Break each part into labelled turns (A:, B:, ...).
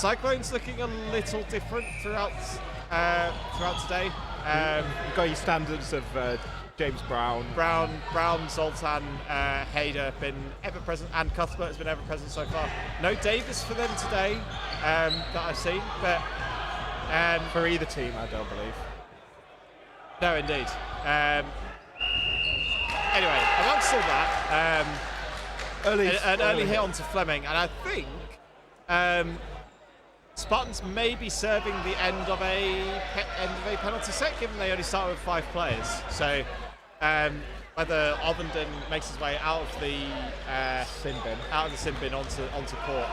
A: Cyclones looking a little different throughout today.
B: You've got your standards of James Brown,
A: Zoltan, Hader been ever present, and Cuthbert has been ever present so far. No Davis for them today that I've seen, but
B: for either team, I don't believe.
A: No, indeed. Anyway, amongst all that, an early hit onto Fleming, and I think Spartans may be serving the end of a penalty set, given they only start with 5 players. So whether Ovenden makes his way out of the sin bin onto court,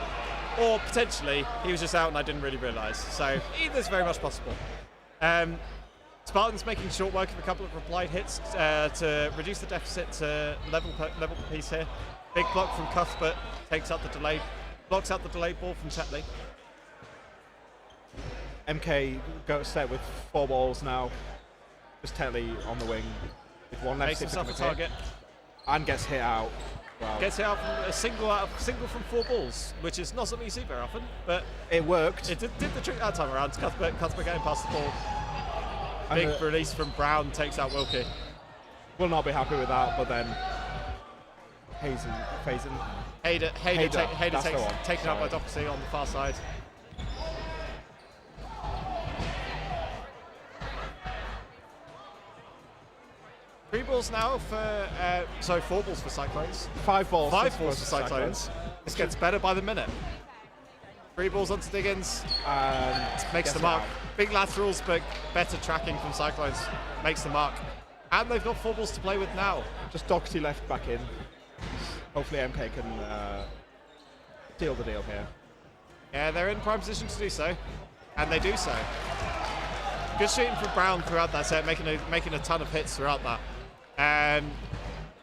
A: or potentially he was just out and I didn't really realise. So either's very much possible. Spartans making short work of a couple of replied hits to reduce the deficit to level the piece here. Big block from Cuthbert blocks out the delayed ball from Tetley.
B: MK got set with 4 balls now. Just Tetley on the wing with 1 left.
A: Makes himself a target.
B: And gets hit out. Wow.
A: Gets hit out from a single from 4 balls, which is not something you see very often, but
B: it worked.
A: It did the trick that time around. Cuthbert getting past the ball. Big release from Brown, takes out Wilkie.
B: Will not be happy with that, but then
A: Hader taken out by Doherty on the far side. Three balls now for 4 balls for Cyclones.
B: 5 balls.
A: 5 balls for Cyclones. This gets better by the minute. 3 balls onto Diggins. Makes the mark. Big laterals, but better tracking from Cyclones. Makes the mark. And they've got 4 balls to play with now.
B: Just Doherty left back in. Hopefully MK can seal the deal here.
A: Yeah, they're in prime position to do so. And they do so. Good shooting from Brown throughout that set, making a ton of hits throughout that.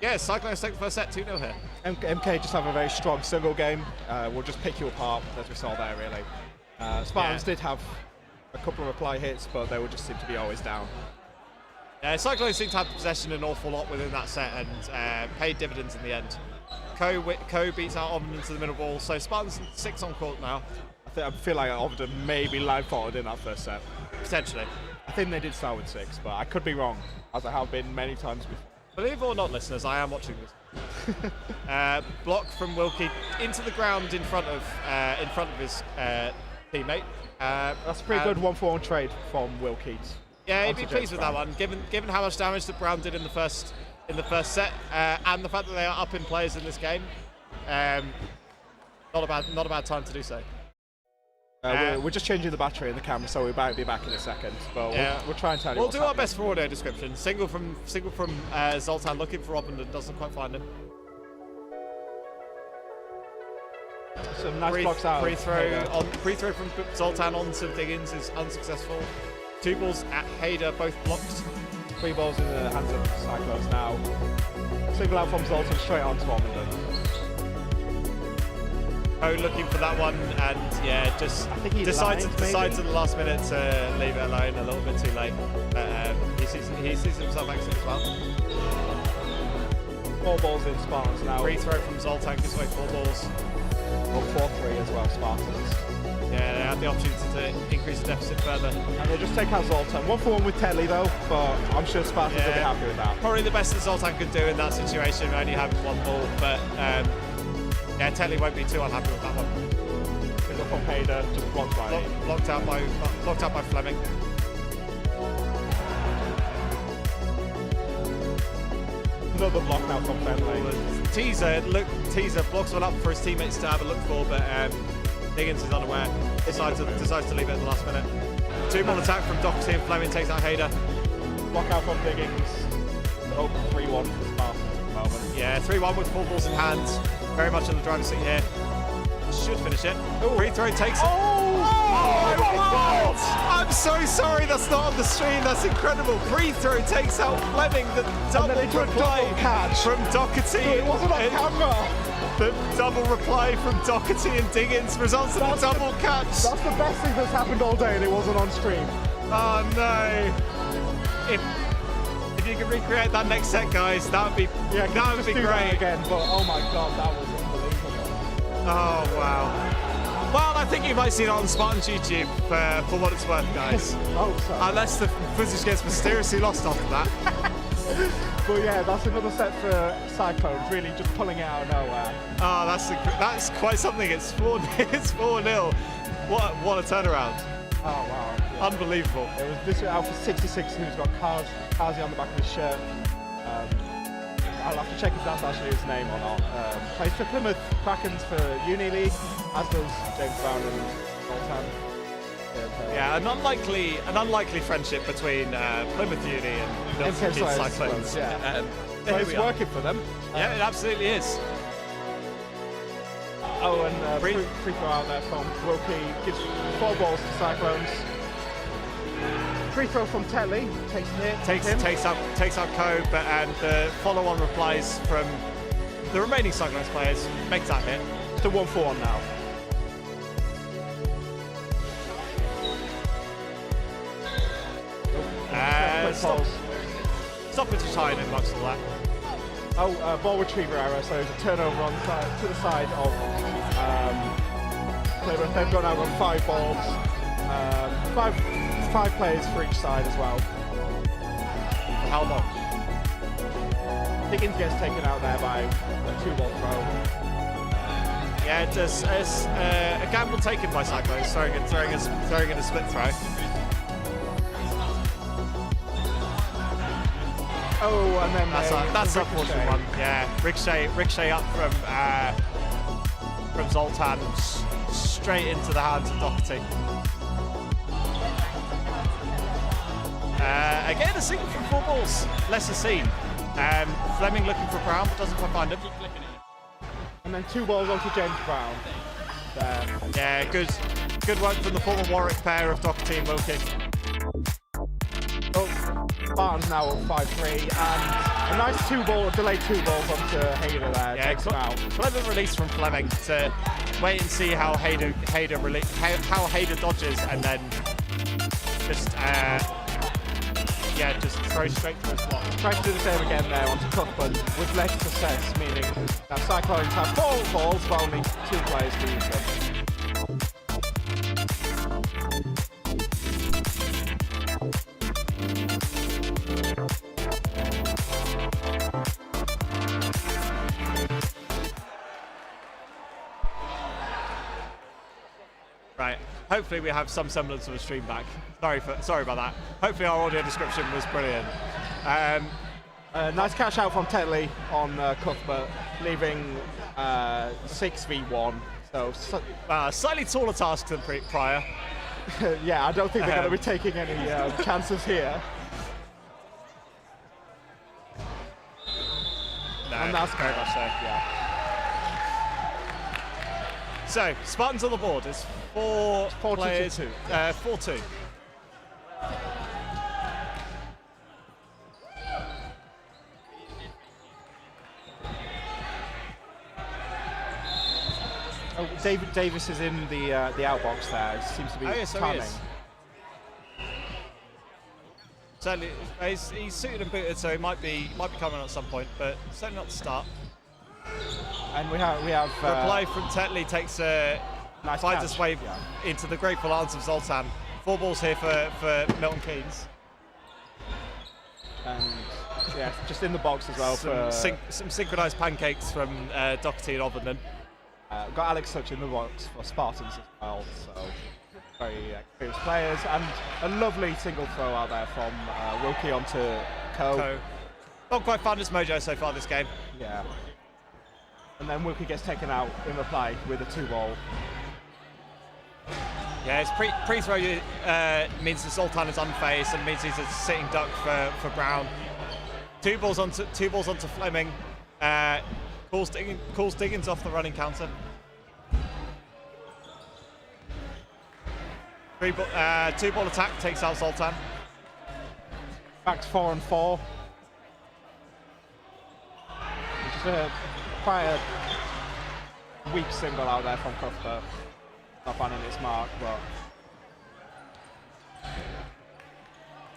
A: Yeah, Cyclones take the first set, 2-0 here.
B: MK just have a very strong single game. We'll just pick you apart, as we saw there, really. Spartans did have a couple of reply hits, but they would just seem to be always down.
A: Yeah, Cyclones seem to have possession an awful lot within that set and paid dividends in the end. Ko beats out Ovenden into the middle ball, so Spartans 6 on court now.
B: I feel like Ovenden maybe line-footed in that first set.
A: Potentially.
B: I think they did start with 6, but I could be wrong, as I have been many times before.
A: Believe it or not, listeners, I am watching this. Block from Wilkie into the ground in front of his teammate.
B: That's a pretty good 1-for-1 trade from Wilkie.
A: Yeah, he'd be pleased with that one, given how much damage that Brown did in the first set, and the fact that they are up in players in this game. Not a bad time to do so.
B: We're just changing the battery in the camera, so we might be back in a second. But we'll try and tell you.
A: We'll do our best for audio description. Single from Zoltan, looking for Ovenden, doesn't quite find him.
B: Some nice blocks out.
A: Free throw from Zoltan onto Diggins is unsuccessful. 2 balls at Hader, both blocked.
B: 3 balls in the hands of Cyclones now. Single out from Zoltan straight onto Ovenden.
A: Looking for that one, and yeah, just decides at the last minute to leave it alone a little bit too late. But he sees himself exit as well.
B: 4 balls in Spartans now.
A: Free throw from Zoltan gives away 4 balls.
B: Or 4-3 as well, Spartans.
A: Yeah, they had the opportunity to increase the deficit further.
B: And they'll just take out Zoltan. 1-for-1 with Tetley though, but I'm sure Spartans will be happy with that.
A: Probably the best that Zoltan could do in that situation, only having 1 ball, but yeah, Tetley won't be too unhappy with that one.
B: Good up on Hader, just blocked
A: out by Fleming.
B: Another block now from Tetley.
A: Teaser blocks one up for his teammates to have a look for, but Diggins is unaware. Decides to leave it at the last minute. 2-ball attack from Doherty and Fleming takes out Hader.
B: Block out from Diggins. 3-1 for Spartans at the moment.
A: Yeah, 3-1 with 4 balls in hand. Very much in the driver's seat here. Should finish it. Free throw takes it. Oh my God! I'm so sorry that's not on the stream. That's incredible. Free throw takes out Fleming. The double reply
B: catch
A: from Doherty.
B: It wasn't on camera.
A: The double reply from Doherty and Diggins results in a double catch.
B: That's the best thing that's happened all day, and it wasn't on stream.
A: Oh no! If you could recreate that next set, guys, that would be great.
B: Again, but oh my God, that was unbelievable.
A: Oh wow! Well, I think you might see that on Spartans YouTube for what it's worth, guys.
B: Oh, sorry.
A: Unless the footage gets mysteriously lost after that.
B: But yeah, that's another set for Cyclones, really just pulling it out of nowhere.
A: Oh, that's quite something. It's 4-0. What a turnaround.
B: Oh, wow. Yeah.
A: Unbelievable.
B: It was this Alpha 66 who's got Kazi on the back of his shirt. I'll have to check if that's actually his name or not. Plays for Plymouth Krakens for Uni League, as does James Brown and Zoltan.
A: Yeah, an unlikely friendship between Plymouth Uni and Milton Spartans Cyclones.
B: Yeah. But it's working for them.
A: Yeah, it absolutely is.
B: Oh, and free throw out there from Wilkie, gives 4 balls to Cyclones. Free throw from Tetley, takes a hit.
A: Takes out Coe, and the follow-on replies from the remaining Cyclones players makes that hit.
B: It's a 1-for-1 now.
A: Stop it to time in amongst all that.
B: Oh, ball retriever error, so it's a turnover on to the side of Plymouth. They've gone out on 5 balls. Five players for each side as well.
A: How long?
B: Higgins gets taken out there by a 2-ball throw.
A: Yeah, it does. It's a gamble taken by Cyclones, throwing in a split throw.
B: Oh, and then
A: that's unfortunate one. Yeah, ricochet up from Zoltan straight into the hands of Doherty. Again, a single from 4 balls. Lesser seen. Fleming looking for Brown, but doesn't quite find him.
B: And then 2 balls onto James Brown.
A: Yeah, good work from the former Warwick pair of Doherty and Wilkie.
B: Oh, Spartans now up 5-3, and a nice delayed 2 balls onto Hayder there.
A: Yeah,
B: takes him out.
A: Clever release from Fleming to wait and see how Hayder dodges, and then just just throw straight to his block.
B: Tries to do the same again there onto Cuthbert with less success, meaning that Cyclones have 4 balls but only 2 players to use them.
A: Right. Hopefully we have some semblance of a stream back. Sorry about that. Hopefully our audio description was brilliant.
B: Nice catch out from Tetley on Cuthbert, leaving 6v1. So
A: slightly taller task than prior.
B: yeah, I don't think they're going to be taking any chances here.
A: No,
B: and that's
A: very much so.
B: Yeah.
A: So Spartans on the board. It's 4 players.
B: 4-2.
A: 4-2.
B: Oh, David Davis is in the outbox there. It seems to be tanning.
A: Certainly, he's suited and booted, so he might be coming at some point, but certainly not to start.
B: And we have
A: reply from Tetley takes
B: nice
A: finds
B: catch.
A: its way into the grateful arms of Zoltan. 4 balls here for Milton Keynes.
B: And yeah, just in the box as well.
A: Some synchronised pancakes from Doherty and Ovenden.
B: Got Alex Such in the box for Spartans as well, so very experienced players, and a lovely single throw out there from Wilkie onto Coe.
A: Not quite found his mojo so far this game.
B: Yeah. And then Wilkie gets taken out in reply with a 2-ball.
A: Yeah, his pre-throw means that Zoltan is unfazed and means he's a sitting duck for Brown. 2 balls onto Fleming. Calls Diggins off the running counter. 2-ball attack takes out Zoltan.
B: Back to 4-4. Just quite a weak single out there from Cuthbert. Not finding its mark, but.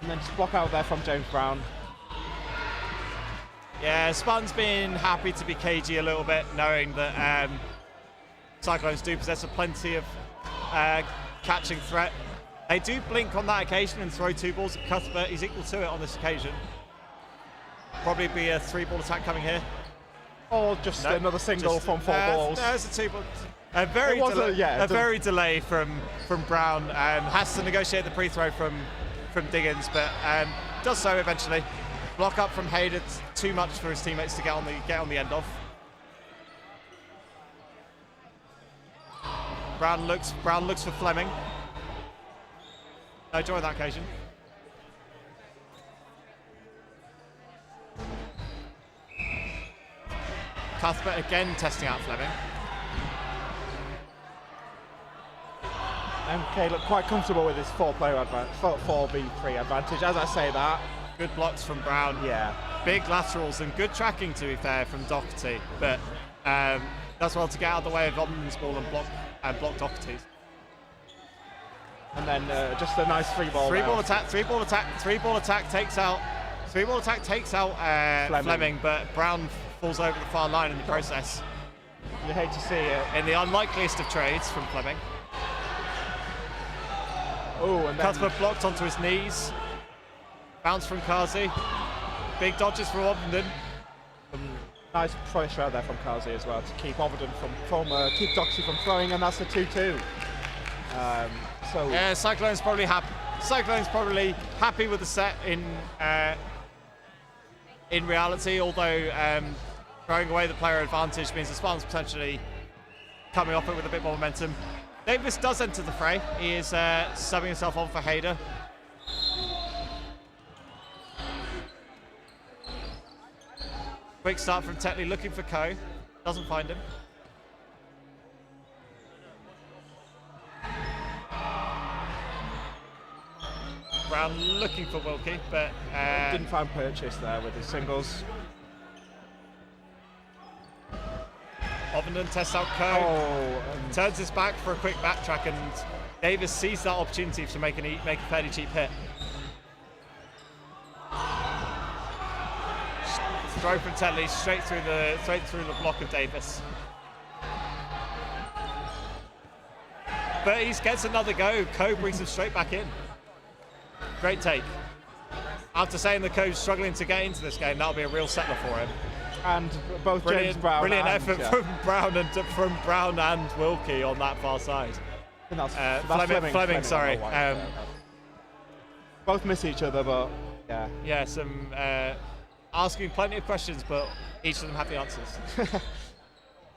B: And then just block out there from James Brown.
A: Yeah, Spartan's been happy to be cagey a little bit, knowing that Cyclones do possess plenty of catching threat. They do blink on that occasion and throw 2 balls at Cuthbert. He's equal to it on this occasion. Probably be a 3-ball attack coming here.
B: Or just another single from 4 balls.
A: There's a 2-ball. A very delay from Brown. Has to negotiate the pre-throw from Diggins, but does so eventually. Block up from Hayden. Too much for his teammates to get on the end of. Brown looks for Fleming. No joy on that occasion. Cuthbert again testing out Fleming.
B: MK look quite comfortable with his 4-player advantage, 4v3 advantage. As I say that,
A: good blocks from Brown.
B: Yeah.
A: Big laterals and good tracking, to be fair, from Doherty. But does well to get out of the way of Omden's ball and block Doherty's.
B: And then just a nice 3-ball.
A: 3-ball attack. 3-ball attack takes out. 3-ball attack takes out Fleming, but Brown falls over the far line in the process.
B: You hate to see it.
A: In the unlikeliest of trades from Fleming.
B: Oh, and then
A: Cuthbert blocked onto his knees. Bounce from Kazi. Big dodges from Ovenden.
B: Nice pressure out there from Kazi as well to keep Ovenden from keep Doxy from throwing, and that's the 2-2. So
A: yeah, Cyclones probably happy with the set in reality. Although throwing away the player advantage means the Spartans potentially coming off it with a bit more momentum. Davis does enter the fray. He is subbing himself on for Hader. Quick start from Tetley, looking for Ko. Doesn't find him. Brown looking for Wilkie, but
B: didn't find purchase there with his singles.
A: Ovenden tests out Ko, turns his back for a quick backtrack, and Davis sees that opportunity to make a fairly cheap hit. Throw from Tetley straight through the block of Davis. But he gets another go. Ko brings him straight back in. Great take. After saying that Ko's struggling to get into this game, that'll be a real settler for him.
B: And both James Brown
A: brilliant
B: and,
A: effort from Brown and Wilkie on that far side.
B: That's
A: Fleming, sorry.
B: Both miss each other, but yeah.
A: Yeah, some asking plenty of questions, but each of them have the answers.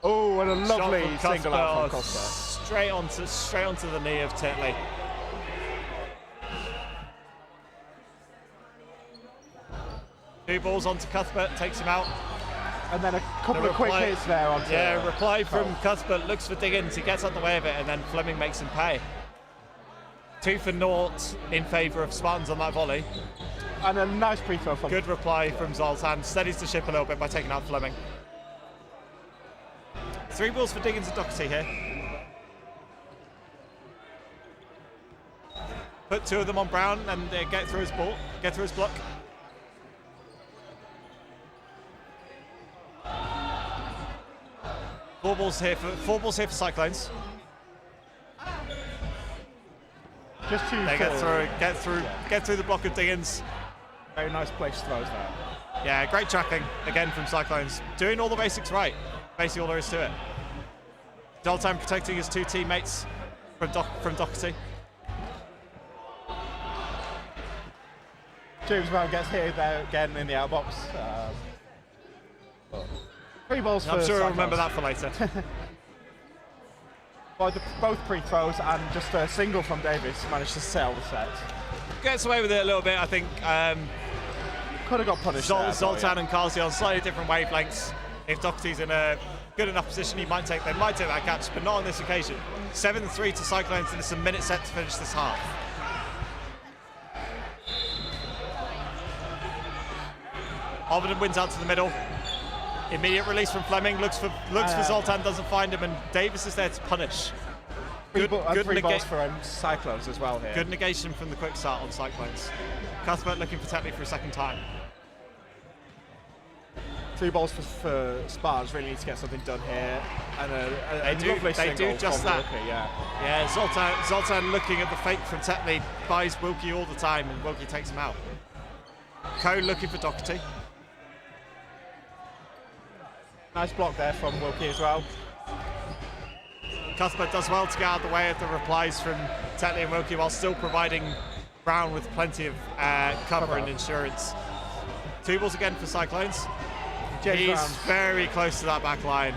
B: Oh, and a lovely single out from Costa.
A: Straight onto the knee of Tetley. Two balls onto Cuthbert, takes him out.
B: And then a couple of quick hits there onto
A: reply from Cuthbert, looks for Diggins, he gets out the way of it, and then Fleming makes him pay. 2 for naught in favour of Spartans on that volley.
B: And a nice pre-throw from...
A: Good reply from Zoltan, steadies the ship a little bit by taking out Fleming. 3 balls for Diggins and Doherty here. Put 2 of them on Brown and get through his block. Four balls here for Cyclones.
B: Just 2.
A: They get through the block of Diggins.
B: Very nice place throws there.
A: Yeah, great tracking again from Cyclones. Doing all the basics right. Basically all there is to it. Zoltan protecting his 2 teammates from Doherty.
B: James Brown gets hit there again in the outbox. 3 balls for
A: I'm sure
B: Cyclones.
A: I'll remember that for later.
B: Both pre-throws and just a single from Davis managed to sell the set.
A: Gets away with it a little bit, I think.
B: Could have got punished there,
A: Zoltan and Kazi on slightly different wavelengths. If Doherty's in a good enough position, they might take that catch, but not on this occasion. 7-3 to Cyclones, and it's a minute set to finish this half. Ovenden wins out to the middle. Immediate release from Fleming, looks for Zoltan, doesn't find him, and Davis is there to punish.
B: Good balls for Cyclones as well here.
A: Good negation from the quick start on Cyclones. Cuthbert looking for Tetley for a second time.
B: 3 balls for Spartans. Really need to get something done here. And
A: they do just that.
B: Wilkie, yeah.
A: Yeah, Zoltan looking at the fake from Tetley, buys Wilkie all the time, and Wilkie takes him out. Ko looking for Doherty.
B: Nice block there from Wilkie as well.
A: Cuthbert does well to get out of the way of the replies from Tetley and Wilkie while still providing Brown with plenty of cover and insurance. 2 balls again for Cyclones. He's very close to that back line,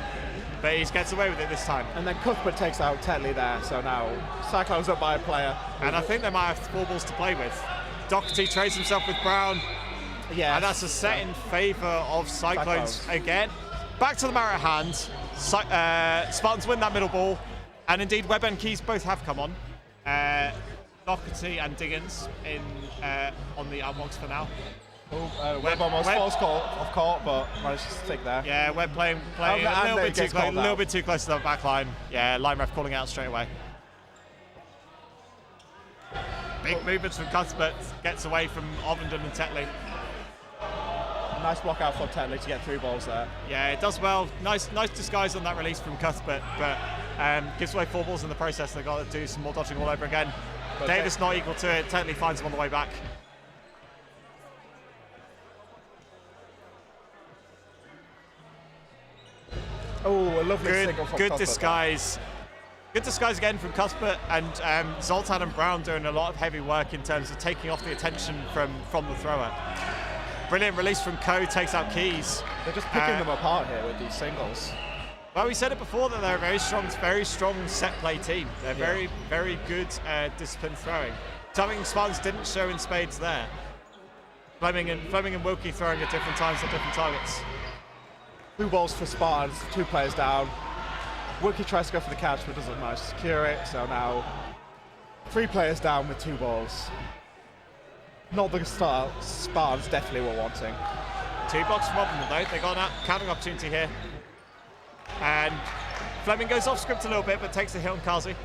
A: but he gets away with it this time.
B: And then Cuthbert takes out Tetley there, so now Cyclones up by a player.
A: And I think they might have 4 balls to play with. Doherty trades himself with Brown.
B: Yeah.
A: And that's a set in favour of Cyclones again. Back to the matter at hand. Spartans win that middle ball. And indeed, Webb and Keynes both have come on. Doherty and Diggins on the outbox for now.
B: Webb almost falls off court, but managed to stick there.
A: Yeah, Webb playing a little bit too close to the back line. Yeah, line ref calling out straight away. Big movements from Cuthbert, gets away from Ovenden and Tetley.
B: Nice block out for Tetley to get 3 balls there.
A: Yeah, it does well. Nice disguise on that release from Cuthbert, but gives away 4 balls in the process. They've got to do some more dodging all over again. But Davis not equal to it. Tetley finds him on the way back.
B: Oh, a lovely single from
A: Good
B: Cuthbert
A: disguise. Good disguise again from Cuthbert, and Zoltan and Brown doing a lot of heavy work in terms of taking off the attention from the thrower. Brilliant release from Ko, takes out Keynes.
B: They're just picking them apart here with these singles.
A: Well, we said it before that they're a very strong set play team. They're very good disciplined throwing. Something Spartans didn't show in spades there. Fleming and Wilkie throwing at different times at different targets.
B: 2 balls for Spartans, 2 players down. Wilkie tries to go for the catch, but doesn't manage to secure it. So now 3 players down with 2 balls. Not the start Spartans definitely were wanting.
A: 2 blocks from Ovenden though. They got a counting opportunity here. And Fleming goes off script a little bit, but takes the hit on Kazi.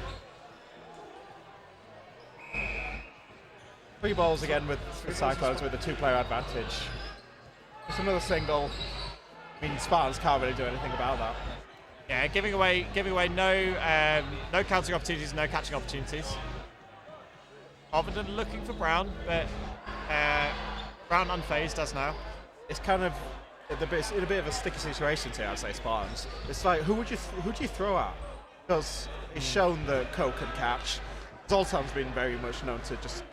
B: 3 balls again with Cyclones with a 2-player advantage. Just another single. I mean, Spartans can't really do anything about that.
A: Yeah, giving away no counting opportunities, no catching opportunities. Ovenden looking for Brown, but Brown unfazed as now.
B: It's kind of in a bit of a sticky situation here, I'd say, Spartans. It's like, who do you throw at? Because it's shown that Ko can catch. Zoltan's been very much known to just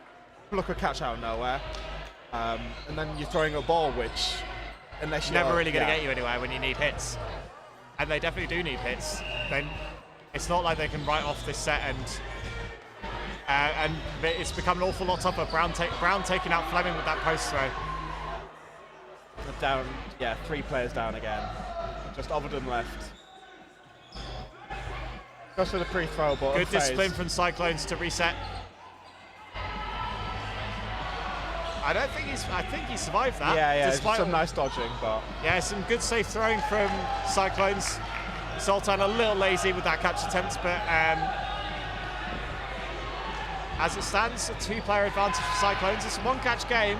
B: pluck a catch out of nowhere. And then you're throwing a ball, which, unless you're
A: never really going to get you anywhere when you need hits. And they definitely do need hits. Then it's not like they can write off this set and it's become an awful lot tougher. Brown taking out Fleming with that post throw.
B: Down, yeah, 3 players down again. Just Ovenden left. Goes for the pre-throw, but
A: good discipline from Cyclones to reset. I think he survived that.
B: Yeah, some nice dodging, but
A: yeah, some good safe throwing from Cyclones. Zoltan a little lazy with that catch attempt, but as it stands, a 2-player advantage for Cyclones. It's a 1-catch game.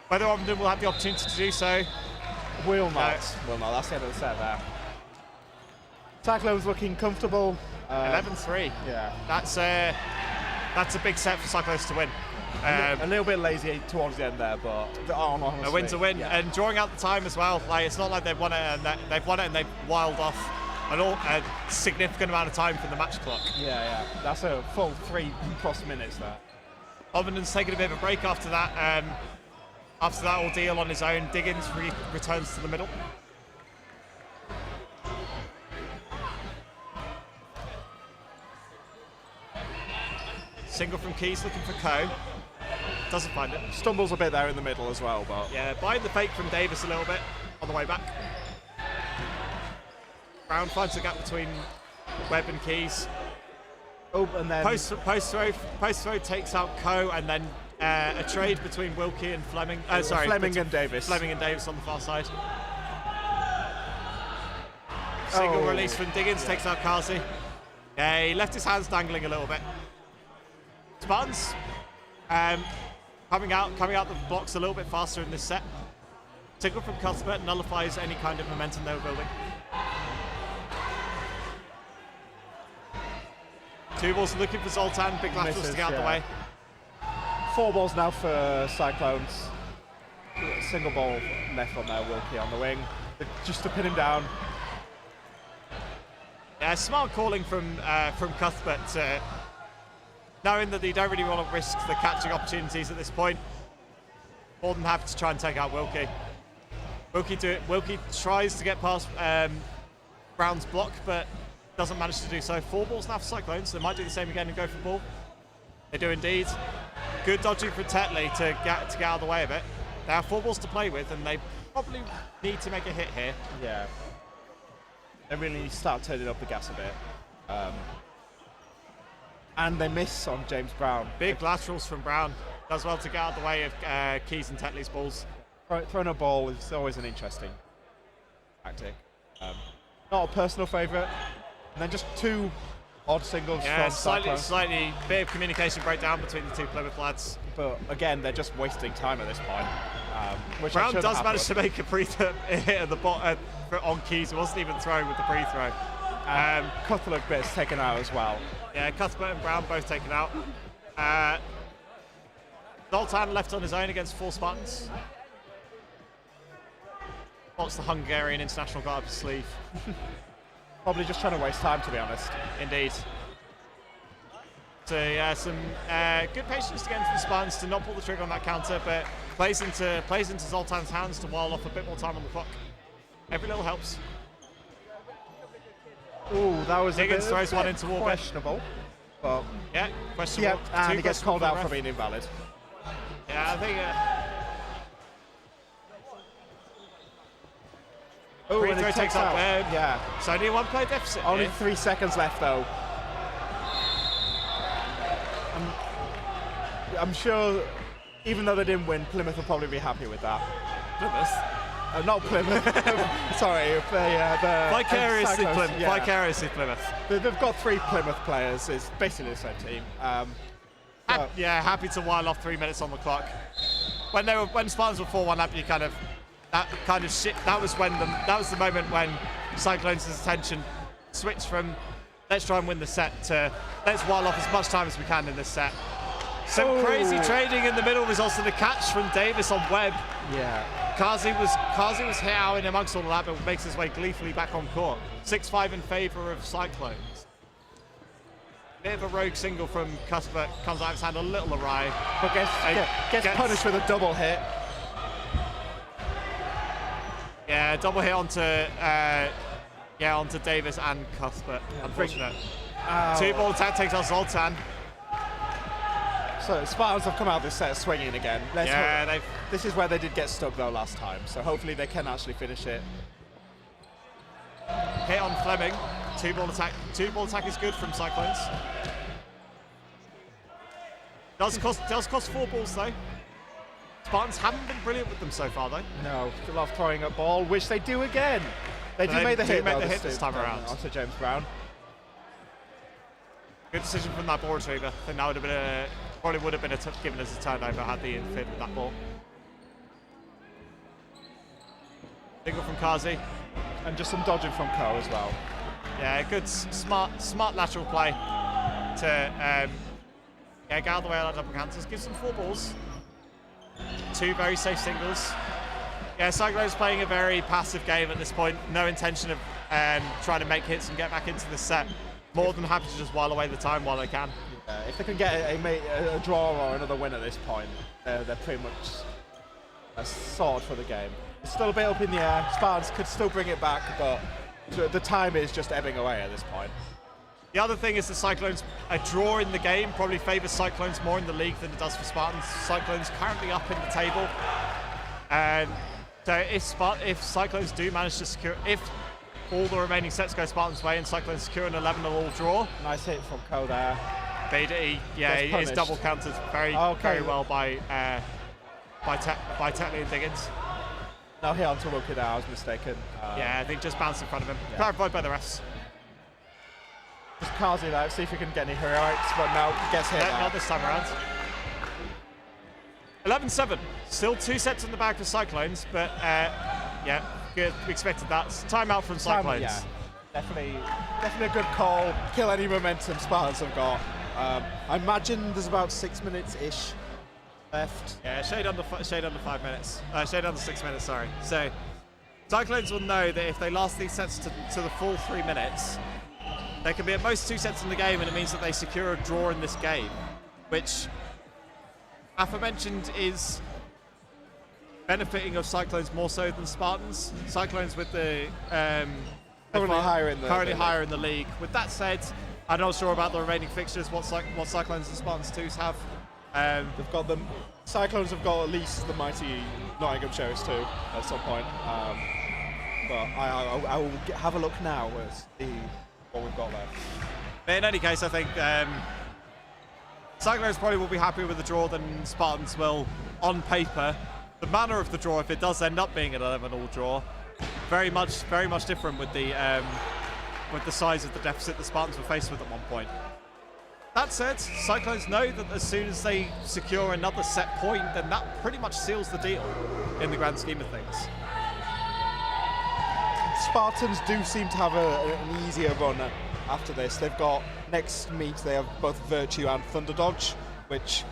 A: Whether Ovenden will have the opportunity to do so,
B: will not. That's the end of the set there. Cyclones looking comfortable.
A: 11-3.
B: Yeah,
A: that's a big set for Cyclones to win.
B: A little bit lazy towards the end there, but honestly,
A: a win's a win,
B: yeah.
A: And drawing out the time as well. Like, it's not like they've won it and they've wiled off a significant amount of time from the match clock.
B: Yeah, that's a full 3+ minutes there.
A: Ovenden's taken a bit of a break after that. After that ordeal on his own, Diggins returns to the middle. Single from Keynes looking for Ko. Doesn't find it.
B: Stumbles a bit there in the middle as well, but
A: yeah, buying the fake from Davis a little bit on the way back. Brown finds the gap between Webb and Keynes.
B: Oh, and then
A: post throw takes out Ko, and then a trade between Wilkie and Fleming.
B: Fleming and Davis.
A: Fleming and Davis on the far side. Single release from Diggins takes out Kazi. Yeah, he left his hands dangling a little bit. Spartans coming out the blocks a little bit faster in this set. Signal from Cuthbert nullifies any kind of momentum they were building. 2 balls looking for Zoltan, big laterals
B: Misses,
A: to get out of the way.
B: 4 balls now for Cyclones. Single ball left on there, Wilkie on the wing. Just to pin him down.
A: Yeah, smart calling from Cuthbert, knowing that they don't really want to risk the catching opportunities at this point. More than happy to try and take out Wilkie. Wilkie tries to get past Brown's block, but doesn't manage to do so. 4 balls now for Cyclones, so they might do the same again and go for ball. They do indeed. Good dodging from Tetley to get out of the way of it. They have 4 balls to play with, and they probably need to make a hit here.
B: Yeah. They really need to start turning up the gas a bit. And they miss on James Brown.
A: Big laterals from Brown. Does well to get out of the way of Keynes and Tetley's balls.
B: Throwing a ball is always an interesting tactic. Not a personal favourite. And then just 2 odd singles from Cyclones.
A: Slightly bit of communication breakdown between the 2 Plymouth lads.
B: But again, they're just wasting time at this point. Which
A: Brown does manage to make a pre-hit at the bottom on Keynes. It wasn't even thrown with the pre-throw.
B: Cuthbert bits taken out as well.
A: Yeah, Cuthbert and Brown both taken out. Zoltan left on his own against 4 Spartans. What's the Hungarian international got up his sleeve?
B: Probably just trying to waste time, to be honest.
A: Indeed. So yeah, some good patience to get into the Spartans to not pull the trigger on that counter, but plays into Zoltan's hands to while off a bit more time on the clock. Every little helps.
B: Ooh, that was
A: Higgins
B: a bit
A: throws one into Warbit.
B: questionable. But
A: yeah, questionable.
B: Yeah, and
A: 2
B: he gets
A: questionable
B: called out
A: the
B: for
A: ref.
B: being invalid.
A: Yeah, I think.
B: Oh,
A: Free
B: and
A: throw
B: it
A: takes out Webb.
B: Yeah.
A: So only 1 play deficit.
B: Only
A: here.
B: 3 seconds left, though. I'm sure, even though they didn't win, Plymouth will probably be happy with that.
A: Plymouth.
B: Not Plymouth. Sorry, if the
A: Vicariously
B: Cyclones,
A: Plymouth.
B: yeah.
A: Vicariously Plymouth.
B: They've got 3 Plymouth players. It's basically the same team.
A: Yeah, happy to while off 3 minutes on the clock. When Spartans were 4-1 up, that was the moment when Cyclones' attention switched from let's try and win the set to let's while off as much time as we can in this set. Some crazy trading in the middle results in a catch from Davis on Webb.
B: Yeah.
A: Kazi was hit out in amongst all of that, but makes his way gleefully back on court. 6-5 in favour of Cyclones. Bit of a rogue single from Cuthbert, comes out of his hand a little awry.
B: But gets punished with a double hit.
A: Yeah, double hit onto Davis and Cuthbert. Unfortunate. 2-ball attack takes out Zoltan.
B: So Spartans have come out of this set swinging again. This is where they did get stuck though last time, so hopefully they can actually finish it.
A: Hit on Fleming. 2-ball attack. 2-ball attack is good from Cyclones. Does cost 4 balls though. Spartans haven't been brilliant with them so far though.
B: No, still off throwing a ball, which they do again. They do make the hit
A: this time around.
B: Onto James Brown.
A: Good decision from that ball retriever. I think that would have been probably would have been given as a turnover had they interfered with that ball. Single from Kazi.
B: And just some dodging from Ko as well.
A: Yeah, good, smart lateral play to get out of the way of that double counters. Gives them 4 balls. 2 very safe singles. Yeah, Cyclones playing a very passive game at this point. No intention of trying to make hits and get back into the set. More than happy to just while away the time while they can.
B: If they can get a draw or another win at this point, they're pretty much sorted for the game. It's still a bit up in the air. Spartans could still bring it back, but the time is just ebbing away at this point.
A: The other thing is the Cyclones, a draw in the game probably favours Cyclones more in the league than it does for Spartans. Cyclones currently up in the table. So if Cyclones do manage to secure, if all the remaining sets go Spartans' way and Cyclones secure an 11-all draw.
B: Nice hit from Ko there.
A: He is double counted very well by Tetley and Diggins.
B: Now hit onto Wilkie there, I was mistaken.
A: I think just bounced in front of him. Clarified by the refs.
B: Just Kazi there, see if he can get any heroics, but no, gets hit.
A: Not this time around. 11-7. Still 2 sets in the bag for Cyclones, but yeah, good. We expected that. Timeout from Cyclones.
B: Yeah, definitely a good call. Kill any momentum Spartans have got. I imagine there's about 6 minutes-ish left.
A: Yeah, shade under 5 minutes. Shade under 6 minutes, sorry. So Cyclones will know that if they last these sets to the full 3 minutes, they can be at most 2 sets in the game, and it means that they secure a draw in this game, which aforementioned is benefiting of Cyclones more so than Spartans. Cyclones with the
B: Currently higher in the
A: league. With that said, I'm not sure about the remaining fixtures, what Cyclones and Spartans 2s have.
B: They've got them. Cyclones have got at least the mighty Nottinghamshires too at some point. But I will have a look now and see what we've got there.
A: But in any case, I think Cyclones probably will be happier with the draw than Spartans will on paper. The manner of the draw, if it does end up being an 11-all draw, very much different with the size of the deficit the Spartans were faced with at one point. That said, Cyclones know that as soon as they secure another set point, then that pretty much seals the deal in the grand scheme of things.
B: Spartans do seem to have an easier run after this. They've got next meet, they have both Virtue and Thunder Dodge, which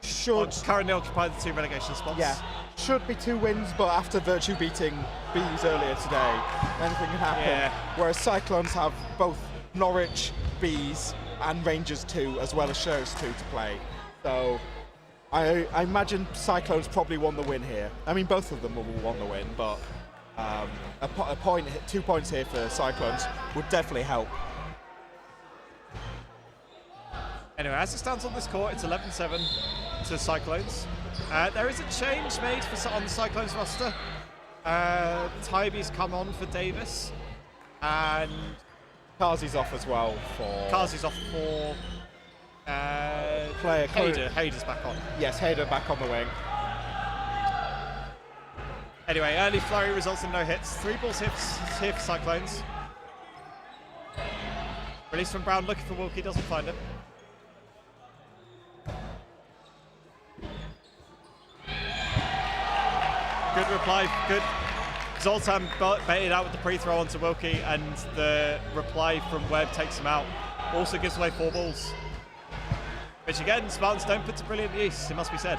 B: should
A: currently occupy the 2 relegation spots.
B: Yeah, should be 2 wins, but after Virtue beating Bees earlier today, anything can happen.
A: Yeah.
B: Whereas Cyclones have both Norwich, Bees, and Rangers 2, as well as Sheriffs 2 to play. So I imagine Cyclones probably won the win here. I mean, both of them will won the win, but a point, 2 points here for Cyclones would definitely help.
A: Anyway, as it stands on this court, it's 11-7 to Cyclones. There is a change made on the Cyclones roster. Tybee's come on for Davis, and
B: Kazi's off as well for player
A: Hayder's back on.
B: Yes, Hayder back on the wing.
A: Anyway, early flurry results in no hits. 3 balls here for Cyclones. Release from Brown, looking for Wilkie, doesn't find him. Good reply, good. Zoltan baited out with the pre-throw onto Wilkie, and the reply from Webb takes him out. Also gives away 4 balls. Which again, Spartans don't put to brilliant use, it must be said.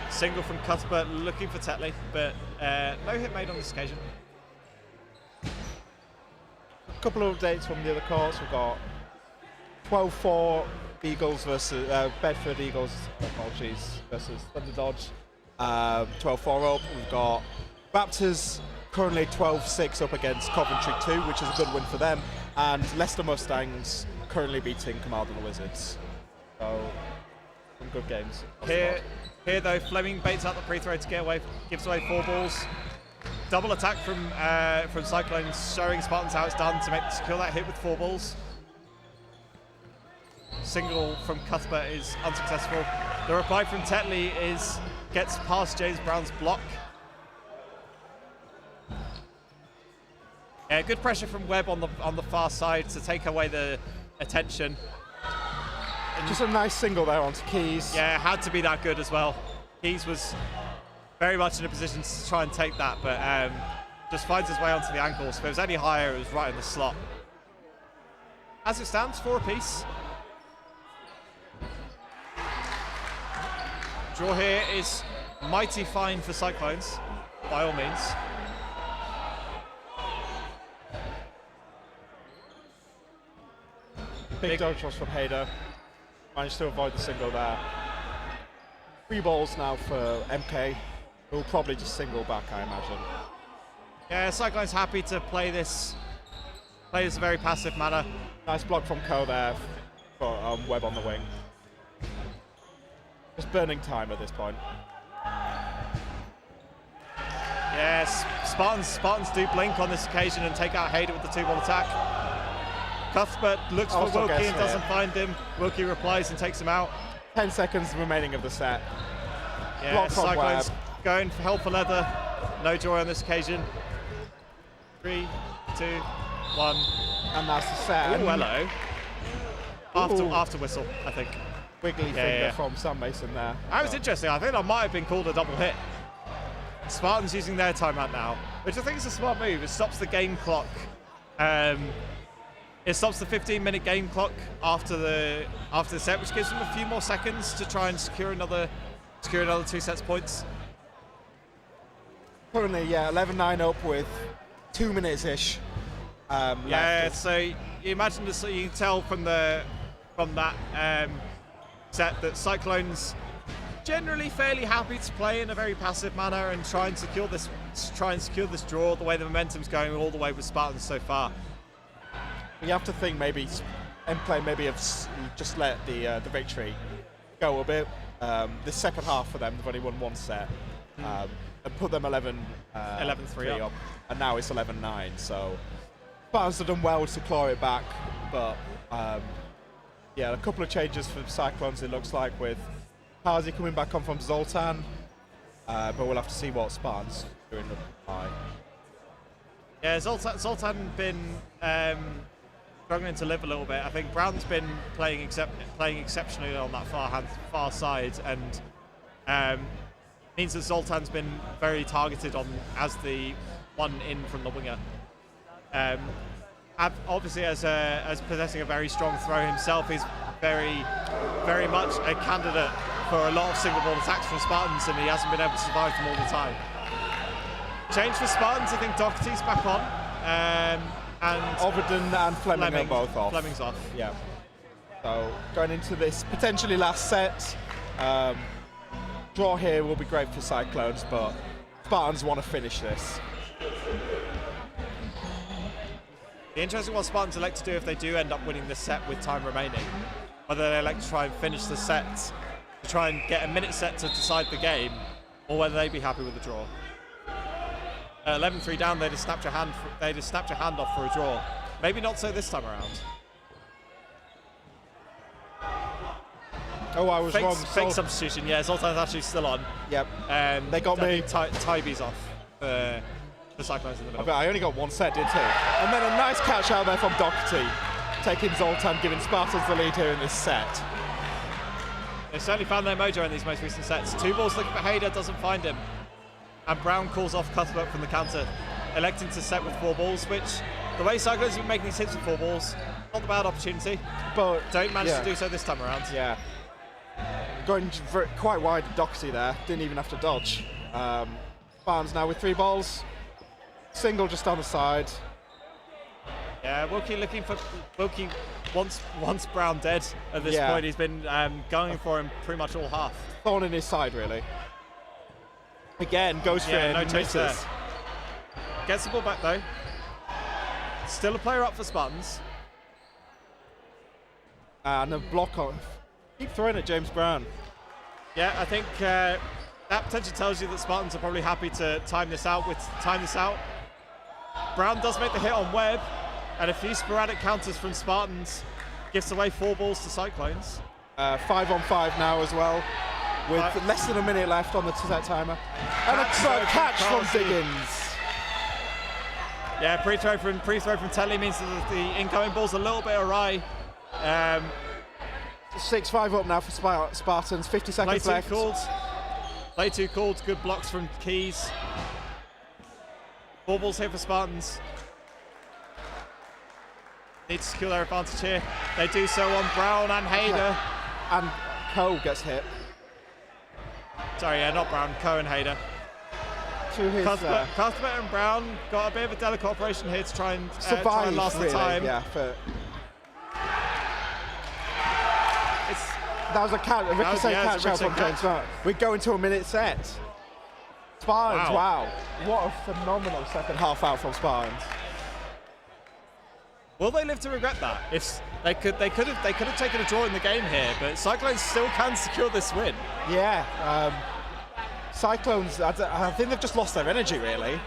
A: Single from Cuthbert looking for Tetley, but no hit made on this occasion.
B: A couple of updates from the other courts. We've got 12-4 Eagles versus Bedford Eagles, apologies, versus Thunder Dodge. 12-4 up. We've got Raptors currently 12-6 up against Coventry 2, which is a good win for them. And Leicester Mustangs currently beating Carmarthen Wizards. So, some good games.
A: Here though, Fleming baits out the free throw to get away, gives away 4 balls. Double attack from Cyclones, showing Spartans how it's done to secure that hit with 4 balls. Single from Cuthbert is unsuccessful. The reply from Tetley gets past James Brown's block. Yeah, good pressure from Webb on the far side to take away the attention.
B: Just a nice single there onto Keynes.
A: Yeah, had to be that good as well. Keynes was very much in a position to try and take that, but just finds his way onto the ankles. If it was any higher, it was right in the slot. As it stands, 4 apiece. Draw here is mighty fine for Cyclones, by all means.
B: Big dodge was from Hayder. Managed to avoid the single there. 3 balls now for MK, who will probably just single back, I imagine.
A: Yeah, Cyclones happy to play this a very passive manner.
B: Nice block from Co there for Webb on the wing. Just burning time at this point.
A: Yes, Spartans do blink on this occasion and take out Hayder with the 2-ball attack. Cuthbert looks for Wilkie and doesn't find him. Wilkie replies and takes him out.
B: 10 seconds remaining of the set.
A: Yeah, Cyclones going for hell for leather. No joy on this occasion. 3, 2, 1.
B: And that's the set.
A: Oh, hello. After whistle, I think.
B: Wiggly finger from Sam Mason there.
A: That was interesting. I think that might have been called a double hit. Spartans using their timeout now, which I think is a smart move. It stops the game clock. It stops the 15-minute game clock after the set, which gives them a few more seconds to try and secure another 2 sets points.
B: Currently, 11-9 up with 2 minutes-ish. Left.
A: So you imagine this. You can tell from that set that Cyclones generally fairly happy to play in a very passive manner and try and secure this draw. The way the momentum's going all the way with Spartans so far.
B: You have to think maybe M-Play maybe have just let the victory go a bit. The second half for them, they've only won 1 set. And put them 11-3 up. And now it's 11-9. So Spartans have done well to claw it back. But a couple of changes for Cyclones, it looks like, with Hazi coming back on from Zoltan. But we'll have to see what Spartans do in the high.
A: Yeah, Zoltan been struggling to live a little bit. I think Brown's been playing exceptionally on that far side, and means that Zoltan's been very targeted on as the one in from the winger. Obviously, as possessing a very strong throw himself, he's very, very much a candidate for a lot of single ball attacks from Spartans, and he hasn't been able to survive them all the time. Change for Spartans, I think Doherty's back on. And
B: Overton and Fleming are both off.
A: Fleming's off.
B: Yeah. So going into this potentially last set, draw here will be great for Cyclones, but Spartans want to finish this.
A: The interesting what Spartans elect to do if they do end up winning this set with time remaining, whether they elect to try and finish the set to try and get a minute set to decide the game, or whether they'd be happy with the draw. 11-3 down, they just snapped your hand off for a draw. Maybe not so this time around.
B: Oh, I was wrong.
A: Fake substitution, yeah, Zoltan's actually still on.
B: Yep. They got me.
A: Tybee's off for the Cyclones in the middle.
B: I only got 1 set, didn't I? And then a nice catch out there from Doherty, taking Zoltan, giving Spartans the lead here in this set.
A: They certainly found their mojo in these most recent sets. 2 balls looking for Hader, doesn't find him. And Brown calls off Cuthbert from the counter, electing to set with 4 balls, which, the way Cyclones have been making these hits with 4 balls, not a bad opportunity. But don't manage to do so this time around.
B: Yeah. Going quite wide, Doherty there, didn't even have to dodge. Barnes now with 3 balls, single just on the side.
A: Yeah, Wilkie wants Brown dead at this point. He's been going for him pretty much all half.
B: Thorn in his side, really. Again, goes for it.
A: No chase there.
B: Misses.
A: Gets the ball back though. Still a player up for Spartans.
B: And a block on. Keep throwing at James Brown.
A: Yeah, I think that potentially tells you that Spartans are probably happy to time this out. Brown does make the hit on Webb, and a few sporadic counters from Spartans gives away 4 balls to Cyclones.
B: 5 on 5 now as well, with less than a minute left on the set timer. And a catch from Diggins.
A: Yeah, pre-throw from Telly means that the incoming ball's a little bit awry.
B: 6-5 up now for Spartans, 50 seconds left.
A: Play 2 called, good blocks from Keynes. 4 balls here for Spartans. Need to secure their advantage here. They do so on Brown and Hader.
B: And Coe gets hit.
A: Sorry, not Brown, Coe and Hader. Cuthbert and Brown got a bit of a delicate operation here to try and
B: survive,
A: last the time.
B: Yeah, that was a ricochet catch out from James Brown. We go into a minute set. Spartans, wow. What a phenomenal second half out from Spartans.
A: Will they live to regret that? If they could have taken a draw in the game here, but Cyclones still can secure this win.
B: Yeah, Cyclones, I think they've just lost their energy really.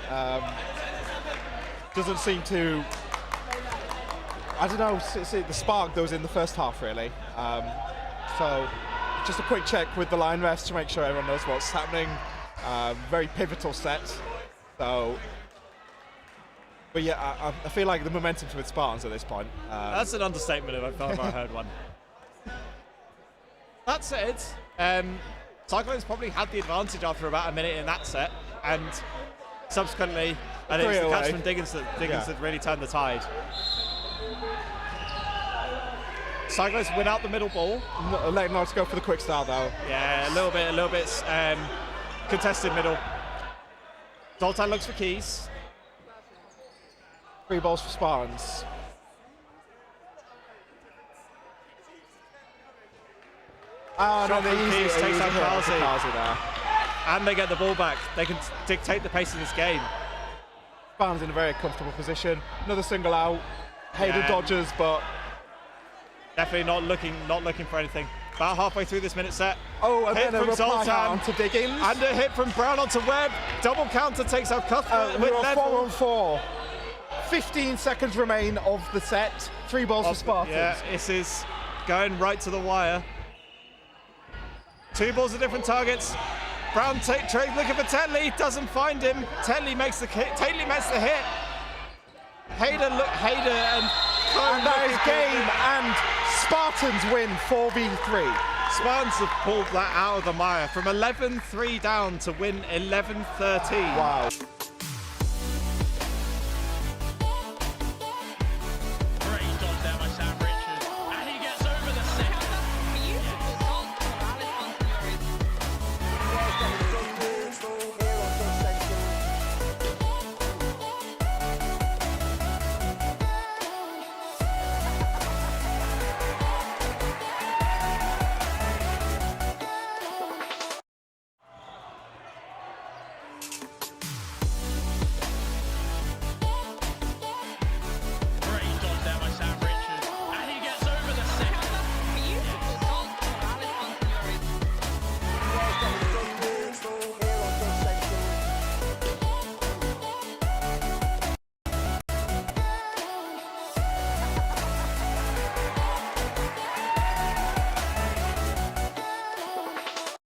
B: Doesn't seem to, I don't know, the spark that was in the first half really. So just a quick check with the line refs to make sure everyone knows what's happening. Very pivotal set. So But yeah, I feel like the momentum's with Spartans at this point.
A: That's an understatement if I've ever heard one. That said, Cyclones probably had the advantage after about a minute in that set, and subsequently, I think it's the catch from Diggins that really turned the tide. Cyclones win out the middle ball.
B: Letting Norris go for the quick start though.
A: Yeah, a little bit contested middle. Zoltan looks for Keynes.
B: 3 balls for Spartans.
A: Shot from Keynes takes out Kazi
B: there.
A: And they get the ball back. They can dictate the pace of this game.
B: Spartans in a very comfortable position. Another single out. Hayden dodges, but
A: definitely not looking for anything. About halfway through this minute set.
B: Oh, and
A: hit
B: then a
A: from
B: reply
A: Zoltan
B: onto Diggins.
A: And a hit from Brown onto Webb. Double counter takes out Cuthbert.
B: We're on 4 on 4. 15 seconds remain of the set. 3 balls for Spartans.
A: Yeah, this is going right to the wire. 2 balls at different targets. Brown looking for Tetley, doesn't find him. Tetley makes the hit. Hayder and
B: that is game, and Spartans win 4v3.
A: Spartans have pulled that out of the mire from 11-3 down to win 11-13.
B: Wow.